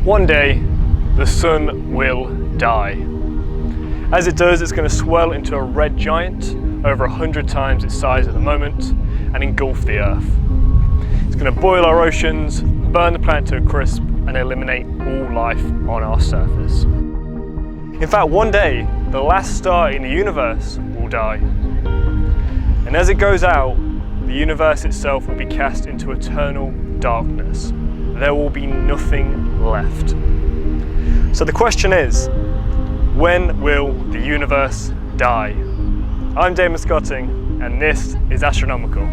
One day, the sun will die. As it does, it's going to swell into a red giant, over 100 times its size at the moment, and engulf the Earth. It's going to boil our oceans, burn the planet to a crisp, and eliminate all life on our surface. In fact, one day, the last star in the universe will die. And as it goes out, the universe itself will be cast into eternal darkness. There will be nothing left. So the question is, when will the universe die? I'm Damon Scotting, and this is Astronomical.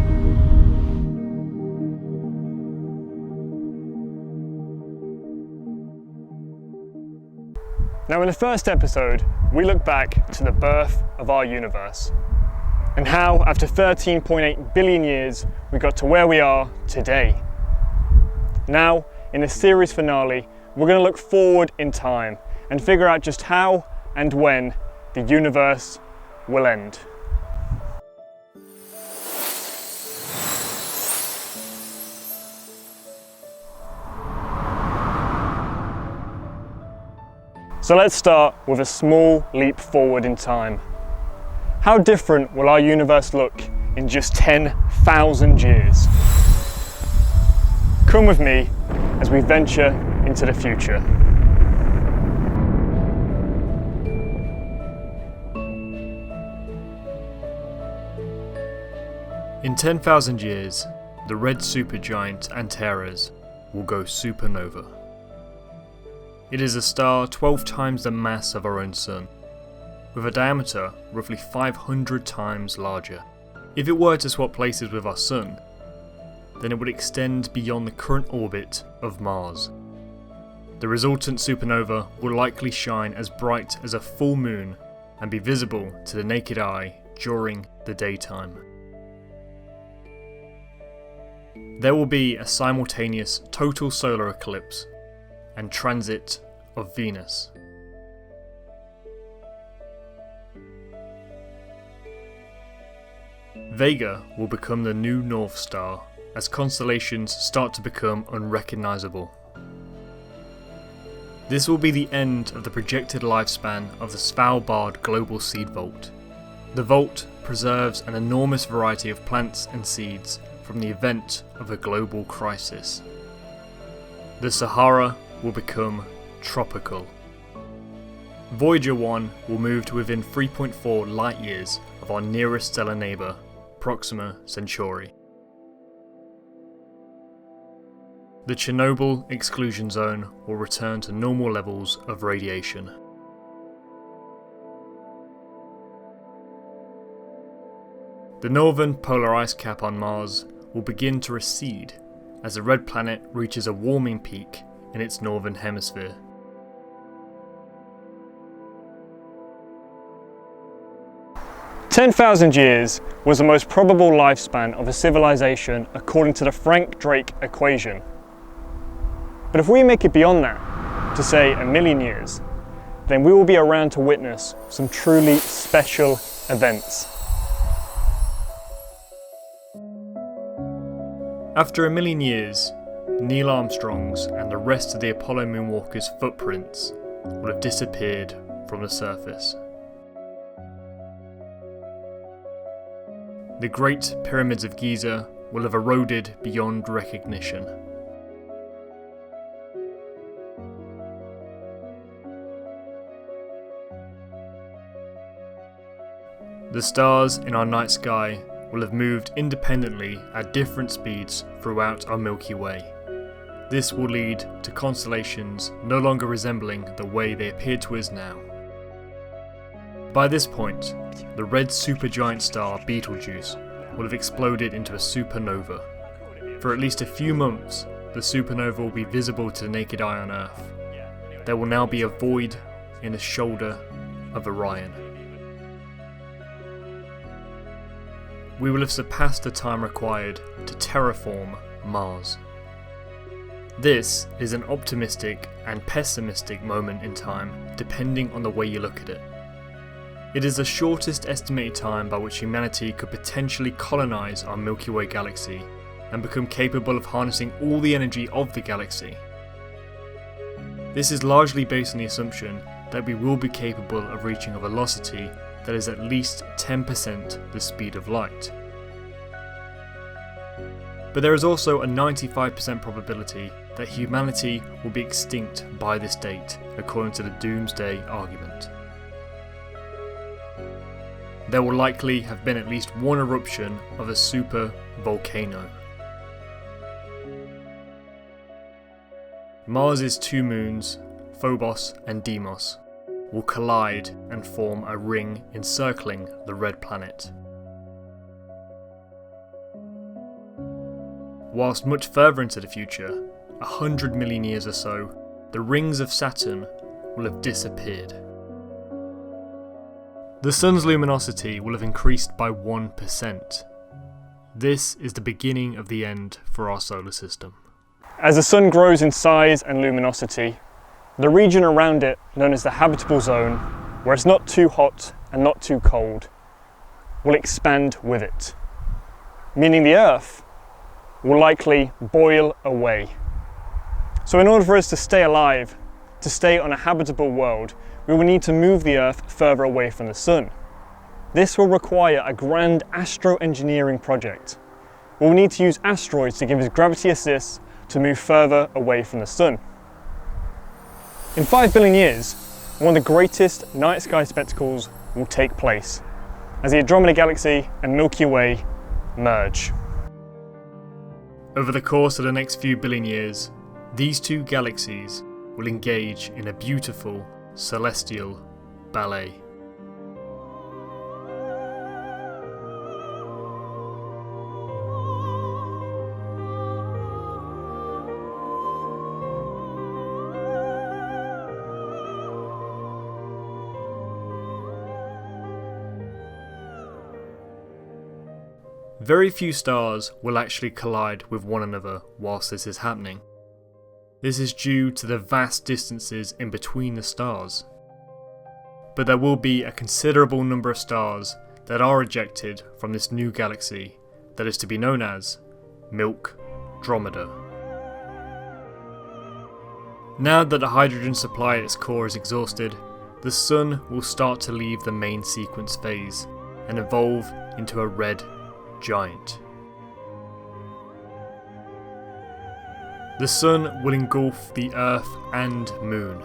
Now, in the first episode, we look back to the birth of our universe and how, after 13.8 billion years, we got to where we are today. Now, in the series finale, we're going to look forward in time and figure out just how and when the universe will end. So let's start with a small leap forward in time. How different will our universe look in just 10,000 years? Come with me as we venture into the future. In 10,000 years, the red supergiant Antares will go supernova. It is a star 12 times the mass of our own Sun, with a diameter roughly 500 times larger. If it were to swap places with our Sun, then it would extend beyond the current orbit of Mars. The resultant supernova will likely shine as bright as a full moon and be visible to the naked eye during the daytime. There will be a simultaneous total solar eclipse and transit of Venus. Vega will become the new North Star as constellations start to become unrecognisable. This will be the end of the projected lifespan of the Svalbard Global Seed Vault. The vault preserves an enormous variety of plants and seeds from the event of a global crisis. The Sahara will become tropical. Voyager 1 will move to within 3.4 light years of our nearest stellar neighbour, Proxima Centauri. The Chernobyl exclusion zone will return to normal levels of radiation. The northern polar ice cap on Mars will begin to recede as the red planet reaches a warming peak in its northern hemisphere. "10,000 years was the most probable lifespan of a civilization according to the Frank Drake equation. But if we make it beyond that, to say 1,000,000 years, then we will be around to witness some truly special events. After 1,000,000 years, Neil Armstrong's and the rest of the Apollo moonwalkers' footprints will have disappeared from the surface. The Great Pyramids of Giza will have eroded beyond recognition. The stars in our night sky will have moved independently at different speeds throughout our Milky Way. This will lead to constellations no longer resembling the way they appear to us now. By this point, the red supergiant star Betelgeuse will have exploded into a supernova. For at least a few months, the supernova will be visible to the naked eye on Earth. There will now be a void in the shoulder of Orion. We will have surpassed the time required to terraform Mars. This is an optimistic and pessimistic moment in time, depending on the way you look at it. It is the shortest estimated time by which humanity could potentially colonise our Milky Way galaxy, and become capable of harnessing all the energy of the galaxy. This is largely based on the assumption that we will be capable of reaching a velocity that is at least 10% the speed of light. But there is also a 95% probability that humanity will be extinct by this date, according to the doomsday argument. There will likely have been at least one eruption of a super volcano. Mars's two moons, Phobos and Deimos, will collide and form a ring encircling the red planet. Whilst much further into the future, 100 million years or so, the rings of Saturn will have disappeared. The Sun's luminosity will have increased by 1%. This is the beginning of the end for our solar system. As the Sun grows in size and luminosity, the region around it, known as the habitable zone, where it's not too hot and not too cold, will expand with it, meaning the Earth will likely boil away. So in order for us to stay alive, to stay on a habitable world, we will need to move the Earth further away from the Sun. This will require a grand astro-engineering project. We'll need to use asteroids to give us gravity assists to move further away from the Sun. In 5 billion years, one of the greatest night sky spectacles will take place as the Andromeda Galaxy and Milky Way merge. Over the course of the next few billion years, these two galaxies will engage in a beautiful celestial ballet. Very few stars will actually collide with one another whilst this is happening. This is due to the vast distances in between the stars. But there will be a considerable number of stars that are ejected from this new galaxy that is to be known as Milk-Dromeda. Now that the hydrogen supply at its core is exhausted, the Sun will start to leave the main sequence phase and evolve into a red giant. The Sun will engulf the Earth and Moon.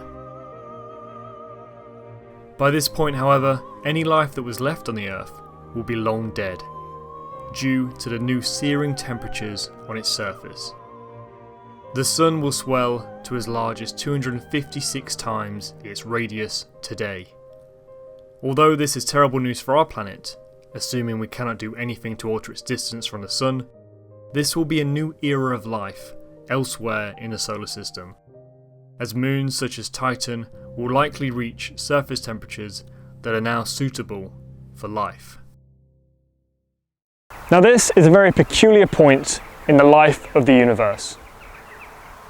By this point, however, any life that was left on the Earth will be long dead, due to the new searing temperatures on its surface. The Sun will swell to as large as 256 times its radius today. Although this is terrible news for our planet, assuming we cannot do anything to alter its distance from the Sun, this will be a new era of life elsewhere in the solar system, as moons such as Titan will likely reach surface temperatures that are now suitable for life. Now this is a very peculiar point in the life of the universe,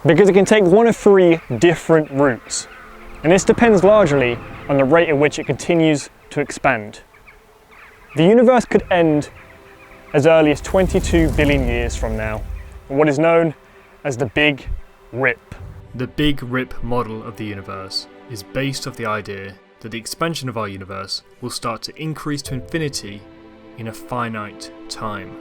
because it can take one of three different routes, and this depends largely on the rate at which it continues to expand. The universe could end as early as 22 billion years from now, in what is known as the Big Rip. The Big Rip model of the universe is based off the idea that the expansion of our universe will start to increase to infinity in a finite time,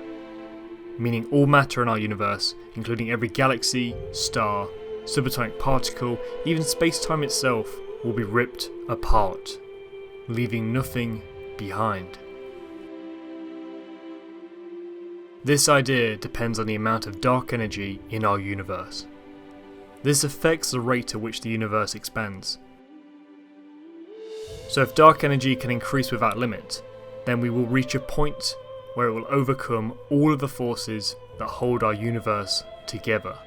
meaning all matter in our universe, including every galaxy, star, subatomic particle, even space-time itself, will be ripped apart, leaving nothing behind. This idea depends on the amount of dark energy in our universe. This affects the rate at which the universe expands. So if dark energy can increase without limit, then we will reach a point where it will overcome all of the forces that hold our universe together.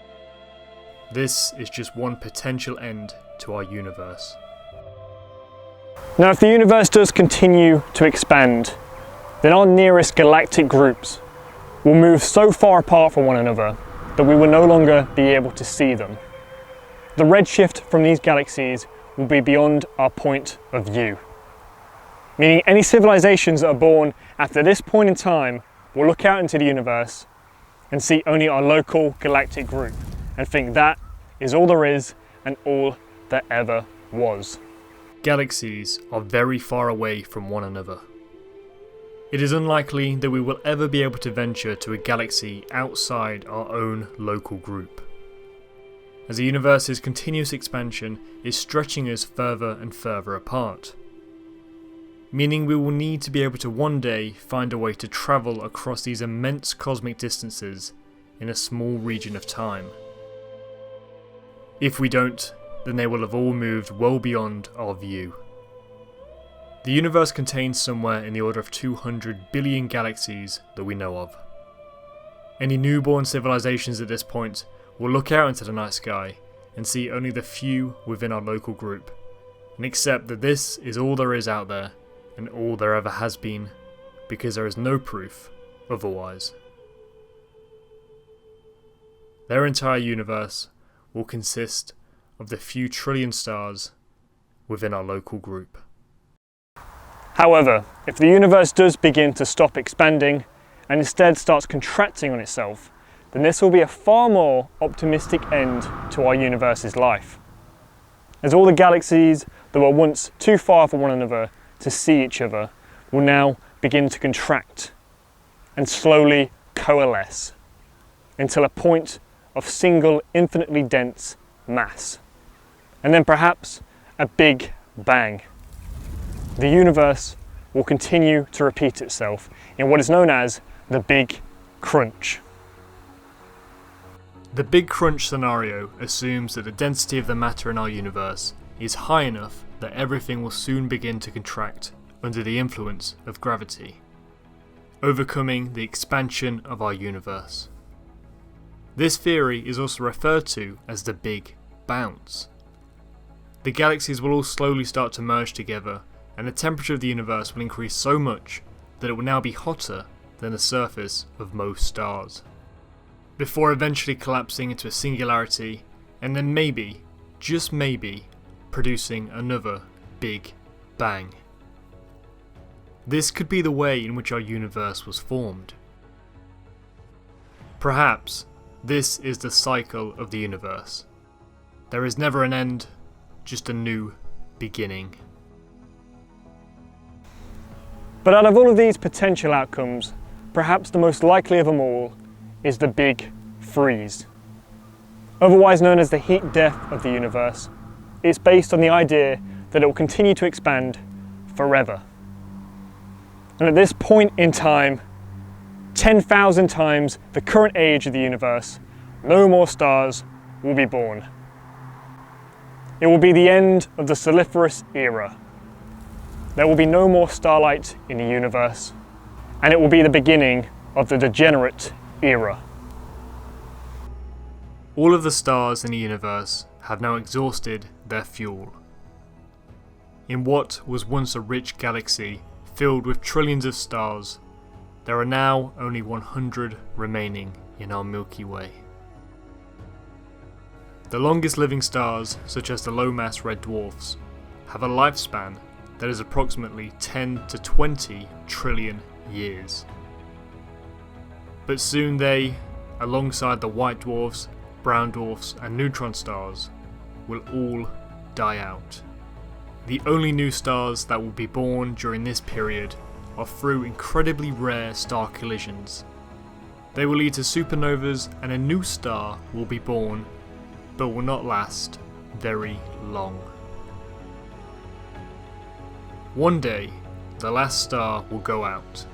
This is just one potential end to our universe. Now if the universe does continue to expand, then our nearest galactic groups will move so far apart from one another that we will no longer be able to see them. The redshift from these galaxies will be beyond our point of view, meaning any civilizations that are born after this point in time will look out into the universe and see only our local galactic group and think that is all there is and all there ever was. Galaxies are very far away from one another. It is unlikely that we will ever be able to venture to a galaxy outside our own local group, as the universe's continuous expansion is stretching us further and further apart, meaning we will need to be able to one day find a way to travel across these immense cosmic distances in a small region of time. If we don't, then they will have all moved well beyond our view. The universe contains somewhere in the order of 200 billion galaxies that we know of. Any newborn civilizations at this point will look out into the night sky and see only the few within our local group, and accept that this is all there is out there and all there ever has been, because there is no proof otherwise. Their entire universe will consist of the few trillion stars within our local group. However, if the universe does begin to stop expanding and instead starts contracting on itself, then this will be a far more optimistic end to our universe's life, as all the galaxies that were once too far from one another to see each other will now begin to contract and slowly coalesce until a point of single infinitely dense mass, and then perhaps a big bang. The universe will continue to repeat itself in what is known as the Big Crunch. The Big Crunch scenario assumes that the density of the matter in our universe is high enough that everything will soon begin to contract under the influence of gravity, overcoming the expansion of our universe. This theory is also referred to as the Big Bounce. The galaxies will all slowly start to merge together, and the temperature of the universe will increase so much that it will now be hotter than the surface of most stars, before eventually collapsing into a singularity, and then maybe, just maybe, producing another Big Bang. This could be the way in which our universe was formed. Perhaps this is the cycle of the universe. There is never an end, just a new beginning. But out of all of these potential outcomes, perhaps the most likely of them all is the Big Freeze. Otherwise known as the heat death of the universe, it's based on the idea that it will continue to expand forever. And at this point in time, 10,000 times the current age of the universe, no more stars will be born. It will be the end of the Saliferous era. There will be no more starlight in the universe, and it will be the beginning of the degenerate era. All of the stars in the universe have now exhausted their fuel. In what was once a rich galaxy filled with trillions of stars, there are now only 100 remaining in our Milky Way. The longest living stars, such as the low-mass red dwarfs, have a lifespan that is approximately 10 to 20 trillion years. But soon they, alongside the white dwarfs, brown dwarfs and neutron stars, will all die out. The only new stars that will be born during this period are through incredibly rare star collisions. They will lead to supernovas, and a new star will be born, but will not last very long. One day, the last star will go out,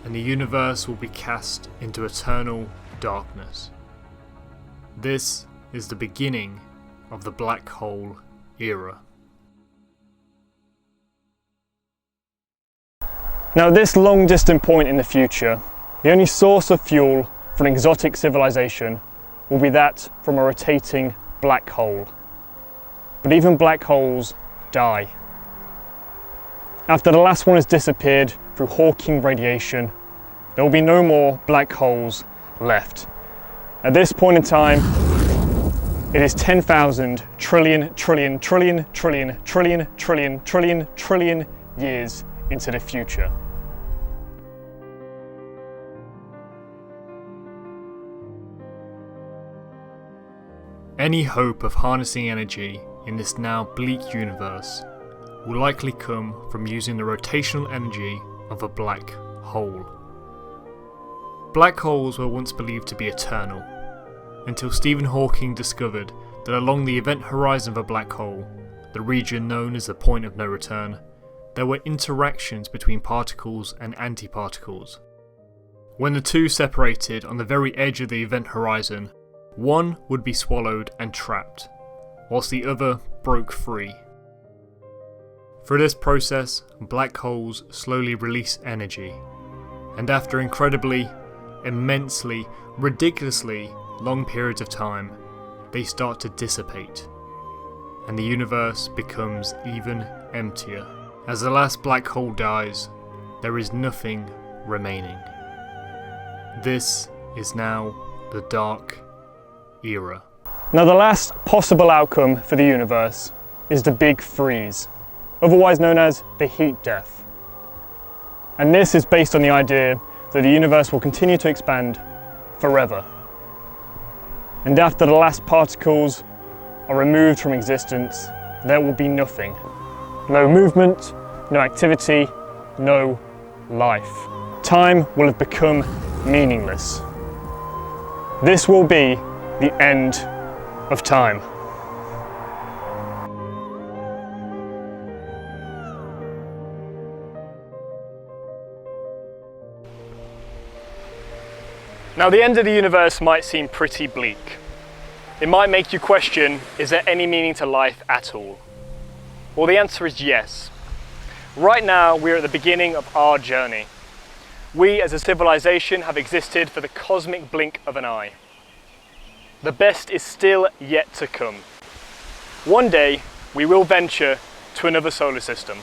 and the universe will be cast into eternal darkness. This is the beginning of the black hole era. Now, at this long distant point in the future, the only source of fuel for an exotic civilization will be that from a rotating black hole. But even black holes die. After the last one has disappeared through Hawking radiation, there will be no more black holes left. At this point in time, it is 10,000 trillion, trillion, trillion, trillion, trillion, trillion, trillion, trillion years into the future. Any hope of harnessing energy in this now bleak universe will likely come from using the rotational energy of a black hole. Black holes were once believed to be eternal, until Stephen Hawking discovered that along the event horizon of a black hole, the region known as the point of no return, there were interactions between particles and antiparticles. When the two separated on the very edge of the event horizon, one would be swallowed and trapped, whilst the other broke free. Through this process, black holes slowly release energy, and after incredibly, immensely, ridiculously long periods of time, they start to dissipate, and the universe becomes even emptier. As the last black hole dies, there is nothing remaining. This is now the dark era. Now the last possible outcome for the universe is the Big Freeze, otherwise known as the heat death. And this is based on the idea that the universe will continue to expand forever. And after the last particles are removed from existence, there will be nothing. No movement, no activity, no life. Time will have become meaningless. This will be the end of time. Now, the end of the universe might seem pretty bleak. It might make you question, is there any meaning to life at all? Well, the answer is yes. Right now, we're at the beginning of our journey. We as a civilization have existed for the cosmic blink of an eye. The best is still yet to come. One day, we will venture to another solar system.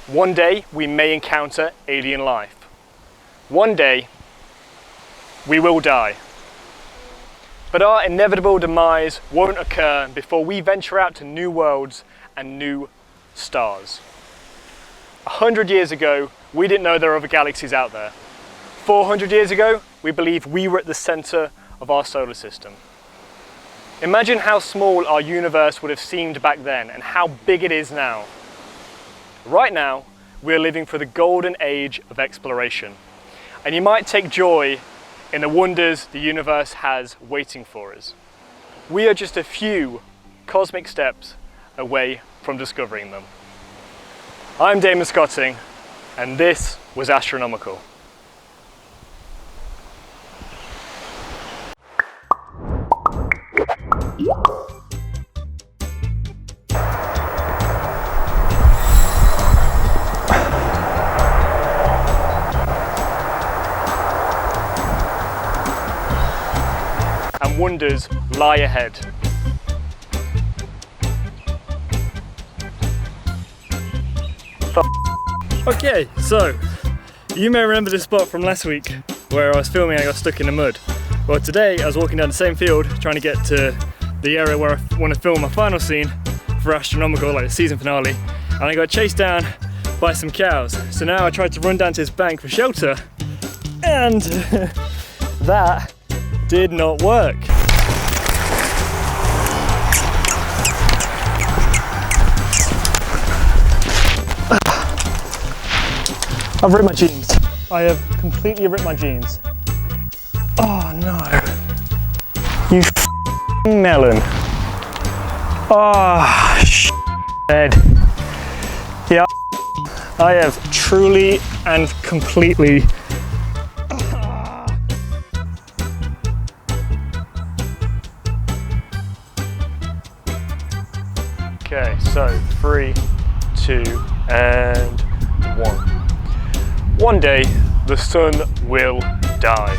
One day, we may encounter alien life. One day, we will die. But our inevitable demise won't occur before we venture out to new worlds and new stars. 100 years ago, we didn't know there were other galaxies out there. 400 years ago, we believed we were at the center of our solar system. Imagine how small our universe would have seemed back then and how big it is now. Right now, we're living for the golden age of exploration. And you might take joy in the wonders the universe has waiting for us. We are just a few cosmic steps away from discovering them. I'm Damon Scotting, and this was Astronomical. And wonders lie ahead. Okay, so you may remember this spot from last week where I was filming and I got stuck in the mud. Well, today I was walking down the same field trying to get to the area where I want to film my final scene for Astronomical, like the season finale, and I got chased down by some cows. So now I tried to run down to this bank for shelter, and that did not work. I've ripped my jeans. I have completely ripped my jeans. Oh no. You f***ing melon. Oh, head. Yeah, I have truly and completely Okay, so 3, 2, and 1. One day, the sun will die.